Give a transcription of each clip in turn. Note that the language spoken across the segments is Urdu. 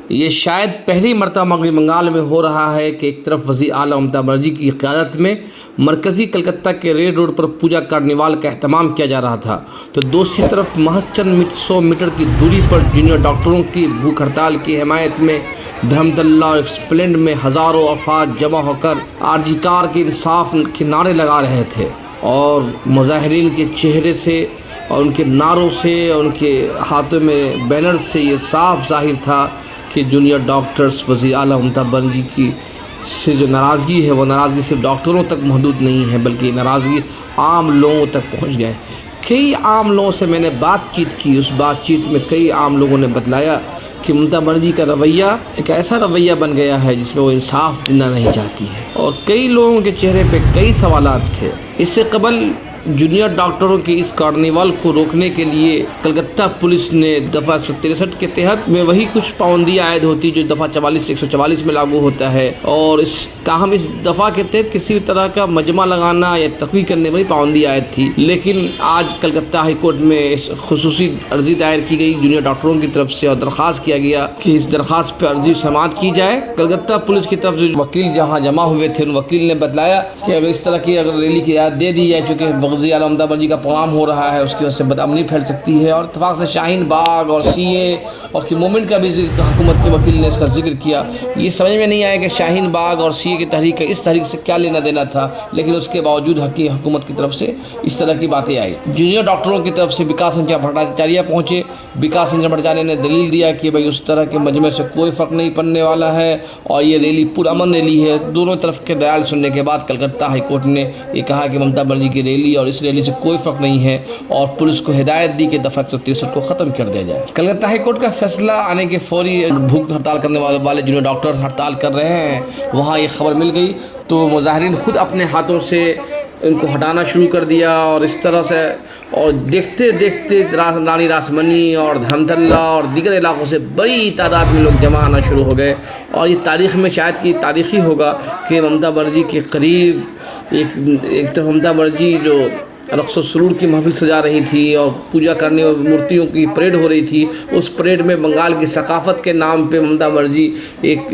یہ شاید پہلی مرتبہ مغربی بنگال میں ہو رہا ہے کہ ایک طرف وزیر اعلیٰ ممتا بنرجی کی قیادت میں مرکزی کلکتہ کے ریڈ روڈ پر پوجا کارنیوال کا اہتمام کیا جا رہا تھا، تو دوسری طرف محض چند 100 میٹر کی دوری پر جونیئر ڈاکٹروں کی بھوک ہڑتال کی حمایت میں دھرمتلہ اور اسپلینڈ میں ہزاروں افراد جمع ہو کر عارضی کار کے انصاف کے نعرے لگا رہے تھے، اور مظاہرین کے چہرے سے اور ان کے نعروں سے اور ان کے ہاتھوں میں بینر سے یہ صاف ظاہر تھا کہ جونیئر ڈاکٹرز وزیر اعلیٰ ممتا بنرجی کی سے جو ناراضگی ہے وہ ناراضگی صرف ڈاکٹروں تک محدود نہیں ہے، بلکہ ناراضگی عام لوگوں تک پہنچ گئے۔ کئی عام لوگوں سے میں نے بات چیت کی، اس بات چیت میں کئی عام لوگوں نے بتلایا کہ ممتا بنرجی کا رویہ ایک ایسا رویہ بن گیا ہے جس میں وہ انصاف دینا نہیں چاہتی ہے، اور کئی لوگوں کے چہرے پہ کئی سوالات تھے۔ اس سے قبل جونیئر ڈاکٹروں کے اس کارنیوال کو روکنے کے لیے کلکتہ پولیس نے دفعہ 163 کے تحت میں وہی کچھ پابندیاں عائد ہوتی جو دفعہ 44 سے 144 میں لاگو ہوتا ہے، اور تاہم اس دفعہ کے تحت کسی بھی طرح کا مجمع لگانا یا تقویع کرنے والی پابندی عائد تھی۔ لیکن آج کلکتہ ہائی کورٹ میں اس خصوصی عرضی دائر کی گئی جونیئر ڈاکٹروں کی طرف سے، اور درخواست کیا گیا کہ اس درخواست پہ عرضی سماعت کی جائے۔ کلکتہ پولیس کی طرف سے وکیل جہاں جمع ہوئے تھے، ان وکیل نے بتلایا کہ اگر اس طرح کی ریلی کی اجازت دے دی جائے، چونکہ وزیر اعلیٰ ممتا بنرجی کا پروگرام ہو رہا ہے، اس کی وجہ سے بدامنی پھیل سکتی ہے، اور اتفاق سے شاہین باغ اور سی اے اور کی موومنٹ کا بھی حکومت کے وکیل نے اس کا ذکر کیا۔ یہ سمجھ میں نہیں آیا کہ شاہین باغ اور سی اے کی تحریک کا اس تحریک سے کیا لینا دینا تھا، لیکن اس کے باوجود حکومت کی طرف سے اس طرح کی باتیں آئی۔ جونیئر ڈاکٹروں کی طرف سے وکاس چندر بھٹاچاریہ پہنچے۔ وکاس چندر بھٹاچاریہ نے دلیل دیا کہ بھائی اس طرح کے مجمع سے کوئی فرق نہیں پڑنے والا ہے، اور یہ ریلی پرامن ریلی ہے۔ دونوں طرف کے دلائل سننے کے بعد کلکتہ ہائی کورٹ نے یہ کہا کہ ممتا بنرجی کی ریلی اور اس ریلی سے کوئی فرق نہیں ہے، اور پولیس کو ہدایت دی کہ دفعہ 163 کو ختم کر دیا جائے۔ کلکتہ ہائی کورٹ کا فیصلہ آنے کے فوری بھوک ہڑتال کرنے والے جونیئر ڈاکٹر ہڑتال کر رہے ہیں، وہاں یہ خبر مل گئی تو مظاہرین خود اپنے ہاتھوں سے ان کو ہٹانا شروع کر دیا، اور اس طرح سے اور دیکھتے دیکھتے رانی راسمنی اور دھرمتلہ اور دیگر علاقوں سے بڑی تعداد میں لوگ جمع آنا شروع ہو گئے، اور یہ تاریخ میں شاید کہ تاریخی ہوگا کہ ممتا بنرجی کے قریب ایک طرف ممتا بنرجی جو رقص و سرور کی محفل سجا رہی تھی اور پوجا کرنے اور مورتیوں کی پریڈ ہو رہی تھی، اس پریڈ میں بنگال کی ثقافت کے نام پہ ممتا بنرجی ایک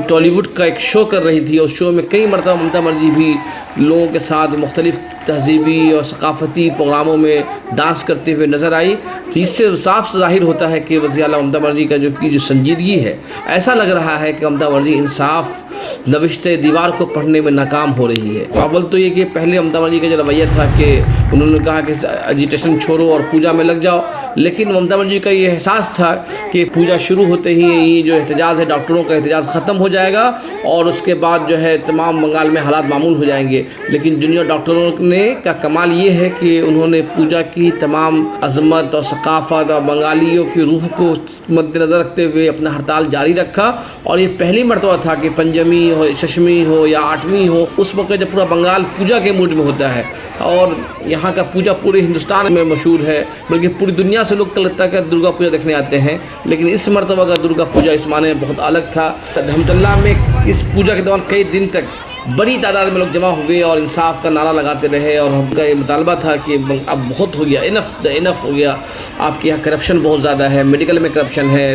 ٹالی ووڈ کا ایک شو کر رہی تھی، اور شو میں کئی مرتبہ ممتا بنرجی بھی لوگوں کے ساتھ مختلف تہذیبی اور ثقافتی پروگراموں میں ڈانس کرتے ہوئے نظر آئی۔ تو اس سے صاف ظاہر ہوتا ہے کہ وزیر اعلیٰ ممتا بنرجی کا جو سنجیدگی ہے، ایسا لگ رہا ہے کہ ممتا بنرجی انصاف نوشتہ دیوار کو پڑھنے میں ناکام ہو رہی ہے۔ اول تو یہ کہ پہلے ممتا بنرجی کا جو رویہ تھا کہ انہوں نے کہا کہ اجیٹیشن چھوڑو اور پوجا میں لگ جاؤ، لیکن ممتا بنرجی کا یہ احساس تھا کہ پوجا شروع ہوتے ہی یہ جو احتجاج ہے ڈاکٹروں کا احتجاج ختم ہو جائے گا، اور اس کے بعد جو ہے تمام بنگال میں حالات معمول ہو جائیں گے۔ لیکن جونیئر ڈاکٹروں نے کا کمال یہ ہے کہ انہوں نے پوجا کی تمام عظمت اور ثقافت اور بنگالیوں کی روح کو مد نظر رکھتے ہوئے اپنا ہڑتال جاری رکھا، اور یہ پہلی مرتبہ تھا کہ پنجمی ہو، ششمی ہو یا آٹھویں ہو، اس موقع جب پورا بنگال پوجا کے موڈ میں ہوتا ہے، اور یہاں کا پوجا پورے ہندوستان میں مشہور ہے، بلکہ پوری دنیا سے لوگ کلکتہ کا درگا پوجا دیکھنے آتے ہیں، لیکن اس مرتبہ کا درگا پوجا اس معنی میں بہت الگ تھا۔ دھرمتلہ میں اس پوجا کے دوران کئی دن تک بڑی تعداد میں لوگ جمع ہوئے اور انصاف کا نعرہ لگاتے رہے، اور ہم کا یہ مطالبہ تھا کہ اب بہت ہو گیا، انف ہو گیا، آپ کے یہاں کرپشن بہت زیادہ ہے، میڈیکل میں کرپشن ہے،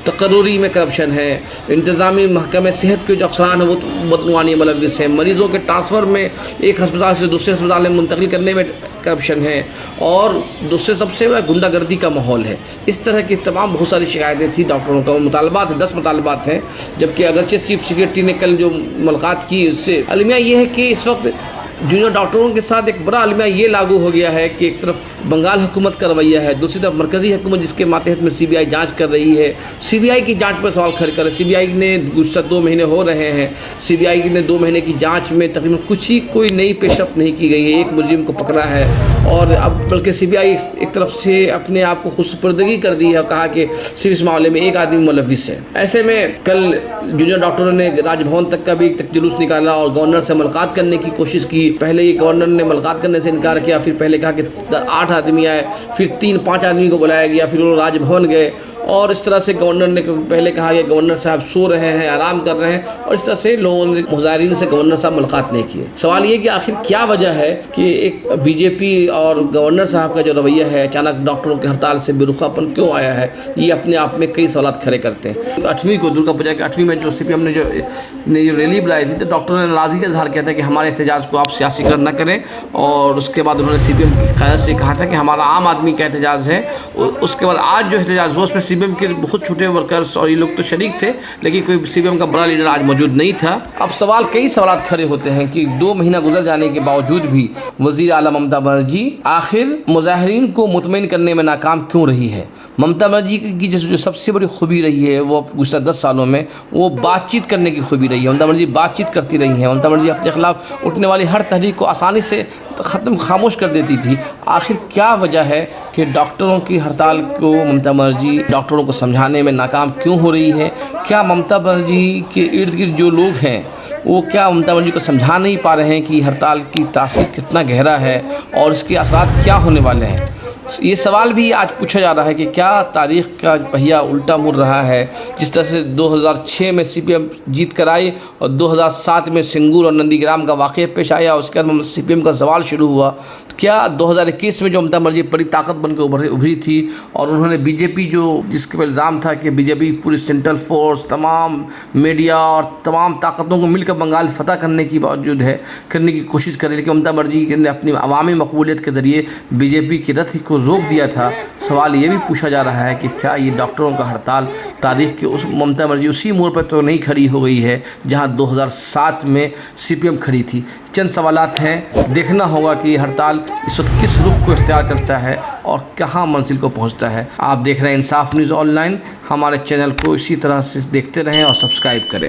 تقرری میں کرپشن ہے، انتظامی محکمہ صحت کے جو افسران ہیں وہ بدعنوانی ملوث ہیں، مریضوں کے ٹرانسفر میں ایک ہسپتال سے دوسرے ہسپتال میں منتقل کرنے میں کرپشن ہے، اور دوسرے سب سے بڑا غنڈہ گردی کا ماحول ہے۔ اس طرح کی تمام بہت ساری شکایتیں تھیں ڈاکٹروں کا، وہ مطالبات 10 مطالبات ہیں، جبکہ اگرچہ چیف سیکرٹری نے کل جو ملاقات کی اس سے المیہ یہ ہے کہ اس وقت جونیئر ڈاکٹروں کے ساتھ ایک بڑا المیہ یہ لاگو ہو گیا ہے کہ ایک طرف بنگال حکومت کا رویہ ہے، دوسری طرف مرکزی حکومت جس کے ماتحت میں CBI جانچ کر رہی ہے، CBI کی جانچ پر سوال کھڑے کر رہے۔ CBI نے گزشتہ 2 مہینے ہو رہے ہیں، CBI نے 2 مہینے کی جانچ میں تقریباً کوئی نئی پیش رفت نہیں کی گئی ہے، ایک مجرم کو پکڑا ہے، اور اب بلکہ CBI ایک طرف سے اپنے آپ کو خود سپردگی کر دی ہے اور کہا کہ صرف اس معاملے میں ایک آدمی ملوث ہے۔ ایسے میں کل جونیئر ڈاکٹروں نے راج بھون تک کا بھی ایک جلوس نکالا اور گورنر سے ملاقات کرنے کی کوشش کی۔ پہلے یہ گورنر نے ملاقات کرنے سے انکار کیا، پھر پہلے کہا کہ 8 آدمی آئے، پھر 3-5 آدمی کو بلایا گیا، پھر وہ راج بھون گئے، اور اس طرح سے گورنر نے پہلے کہا کہ گورنر صاحب سو رہے ہیں، آرام کر رہے ہیں، اور اس طرح سے لوگوں نے مظاہرین سے گورنر صاحب ملاقات نہیں کی. سوال یہ کہ آخر کیا وجہ ہے کہ ایک بی جے پی اور گورنر صاحب کا جو رویہ ہے اچانک ڈاکٹروں کی ہڑتال سے بے رخاپن کیوں آیا ہے؟ یہ اپنے آپ میں کئی سوالات کھڑے کرتے ہیں. 8ویں کو درگا پوجا کے 8ویں میں جو سی پی ایم نے جو ریلی بلائی تھی تو ڈاکٹروں نے ناراضگی کا اظہار کیا تھا کہ ہمارے احتجاج کو آپ سیاسی کر نہ کریں، اور اس کے بعد انہوں نے سی پی ایم کی قیادت سے کہا تھا کہ ہمارا عام آدمی کا احتجاج ہے. اس کے بعد آج جو احتجاج ہوا اس میں سی پی ایم کے بہت چھوٹے ورکرز اور یہ لوگ تو شریک تھے، لیکن کوئی سی پی ایم کا بڑا لیڈر آج موجود نہیں تھا. اب کئی سوالات کھڑے ہوتے ہیں کہ 2 مہینہ گزر جانے کے باوجود بھی وزیر اعلیٰ ممتا بنرجی آخر مظاہرین کو مطمئن کرنے میں ناکام کیوں رہی ہے؟ ممتا بنرجی کی جو سب سے بڑی خوبی رہی ہے وہ گزشتہ 10 سالوں میں وہ بات چیت کرنے کی خوبی رہی ہے. ممتا بنرجی بات چیت کرتی رہی ہیں. ممتا بنرجی اپنے خلاف اٹھنے والی ہر تحریک کو آسانی سے خاموش کر دیتی تھی. آخر کیا وجہ ہے کہ ڈاکٹروں کی ہڑتال کو ممتا بنرجی ڈاکٹروں کو سمجھانے میں ناکام کیوں ہو رہی ہے؟ کیا ممتا بنرجی کے ارد گرد جو لوگ ہیں وہ کیا ممتا بنرجی کو سمجھا نہیں پا رہے ہیں کہ ہڑتال کی تاثیر کتنا گہرا ہے اور اس کے اثرات کیا ہونے والے ہیں؟ یہ سوال بھی آج پوچھا جا رہا ہے کہ کیا تاریخ کا پہیہ الٹا مڑ رہا ہے؟ جس طرح سے 2006 میں سی پی ایم جیت کر آئی اور 2007 میں سنگور اور نندی گرام کا واقعہ پیش آیا، اس کے بعد سی پی ایم کا زوال شروع ہوا. تو کیا 2021 میں جو ممتا بنرجی بڑی طاقت بن کے ابھری تھی اور انہوں نے بی جے پی جس کے الزام تھا کہ بی جے پی پوری سینٹرل فورس، تمام میڈیا اور تمام طاقتوں کو مل کر بنگال فتح کرنے کی کوشش کر رہی، لیکن ممتا بنرجی نے اپنی عوامی مقبولیت کے ذریعے بی جے پی کی رتھ کو روک دیا تھا. سوال یہ بھی پوچھا جا رہا ہے کہ کیا یہ ڈاکٹروں کا ہڑتال تاریخ کے ممتا بنرجی اسی موڑ پر تو نہیں کھڑی ہو گئی ہے جہاں 2007 میں سی پی ایم کھڑی تھی؟ چند سوالات ہیں، دیکھنا ہوگا کہ یہ ہڑتال اس وقت کس رخ کو اختیار کرتا ہے اور کہاں منزل کو پہنچتا ہے. آپ دیکھ رہے ہیں انصاف نیوز آن لائن. ہمارے چینل کو اسی طرح سے دیکھتے رہیں اور سبسکرائب کریں.